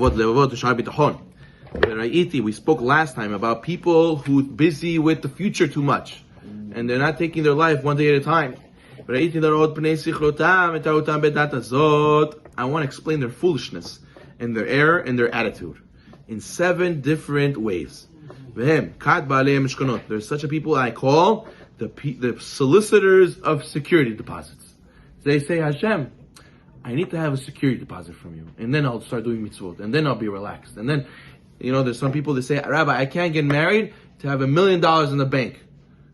Chovot Halevavot to Shaar Habitachon. We spoke last time about people who are busy with the future too much, and they're not taking their life one day at a time. I want to explain their foolishness and their error and their attitude in 7 different ways. There's such a people I call the solicitors of security deposits. They say, Hashem, I need to have a security deposit from you, and then I'll start doing mitzvot, and then I'll be relaxed. And then, there's some people that say, Rabbi, I can't get married to have $1 million in the bank.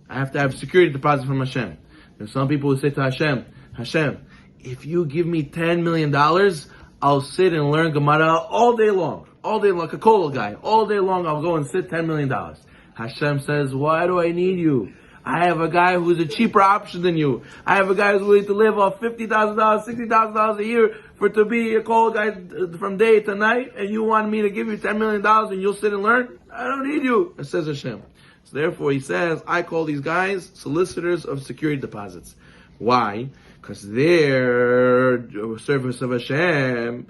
I have to have a security deposit from Hashem. There's some people who say to Hashem, if you give me $10 million, I'll sit and learn Gemara all day long, like a kollel guy. All day long, I'll go and sit $10 million. Hashem says, why do I need you? I have a guy who's a cheaper option than you. I have a guy who's willing to live off $50,000, $60,000 a year to be a kollel guy from day to night, and you want me to give you $10 million and you'll sit and learn? I don't need you, it says Hashem. So therefore, he says, I call these guys solicitors of security deposits. Why? Because their service of Hashem,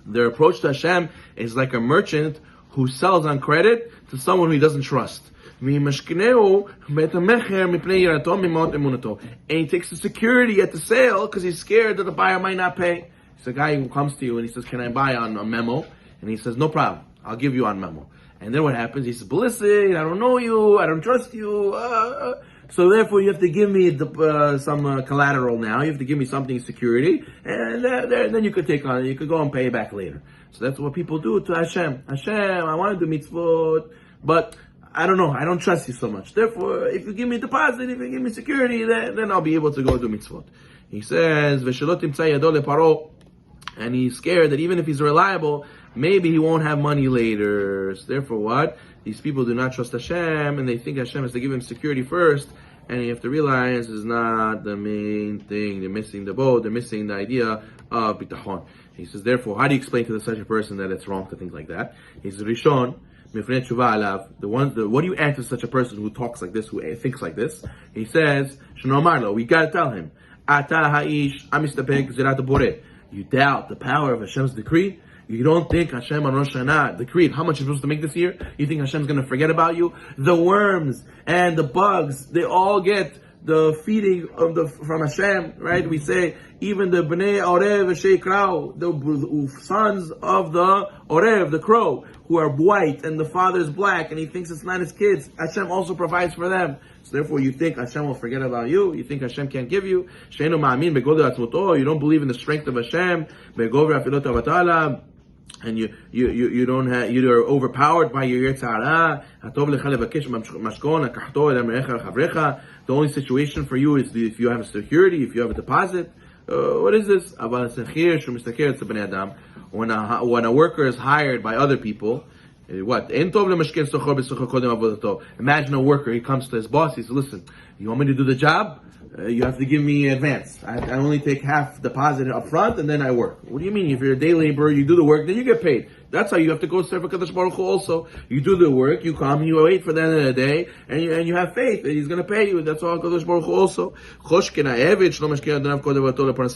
their approach to Hashem is like a merchant who sells on credit to someone who he doesn't trust. And he takes the security at the sale because he's scared that the buyer might not pay. It's a guy who comes to you and he says, can I buy on a memo? And he says, no problem, I'll give you on memo. And then what happens? He says, listen, I don't know you, I don't trust you. So therefore you have to give me some collateral now. You have to give me something security. And then you could take on it. You could go and pay back later. So that's what people do to Hashem. Hashem, I want to do mitzvot, but I don't know. I don't trust you so much. Therefore, if you give me a deposit, if you give me security, then I'll be able to go do mitzvot. He says, V'shelot timtza yado leparo. And he's scared that even if he's reliable, maybe he won't have money later. So therefore what? These people do not trust Hashem, and they think Hashem has to give him security first. And you have to realize it's not the main thing. They're missing the boat. They're missing the idea of bitachon. He says, therefore, how do you explain to such a person that it's wrong to think like that? He says, Rishon, mifnei Chovot Halevavot, what do you answer such a person who talks like this, who thinks like this? He says, Shno Marlo, we gotta tell him, Ata ha'ish amistapek zerat boreh. You doubt the power of Hashem's decree? You don't think Hashem on Rosh Hashanah decreed how much you're supposed to make this year? You think Hashem's going to forget about you? The worms and the bugs, they all get the feeding from Hashem, right? We say, even the Bnei Orev Sheikrau, the sons of the Orev, the crow, who are white and the father is black and he thinks it's not his kids, Hashem also provides for them. So therefore you think Hashem will forget about you? You think Hashem can't give you? You don't believe in the strength of Hashem. And you don't have, you're overpowered by your Yetzirah. The only situation for you is if you have a security, if you have a deposit. What is this? When a worker is hired by other people, what? Imagine a worker, he comes to his boss, he says, listen, you want me to do the job? You have to give me advance. I only take half deposit up front and then I work. What do you mean? If you're a day laborer, you do the work, then you get paid. That's how you have to go serve HaKadosh Baruch Hu also. You do the work, you come, you wait for the end of the day, and you have faith that He's going to pay you. That's all HaKadosh Baruch Hu also.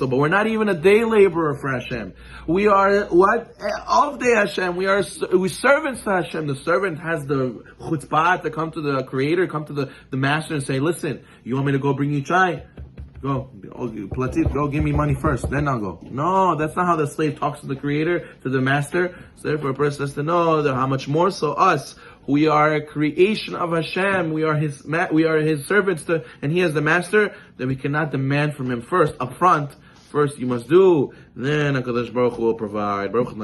But we're not even a day laborer for Hashem. We are what? Of day Hashem. We servants to Hashem. The servant has the chutzpah to come to the Creator, come to the Master and say, listen, you want me to go bring you chai? Go give me money first, then I'll go. No, that's not how the slave talks to the Creator, to the Master. So therefore a person has to know that how much more so us, we are a creation of Hashem, we are His servants, and He is the Master, that we cannot demand from Him first, up front. First you must do, then HaKadosh Baruch Hu will provide. Baruch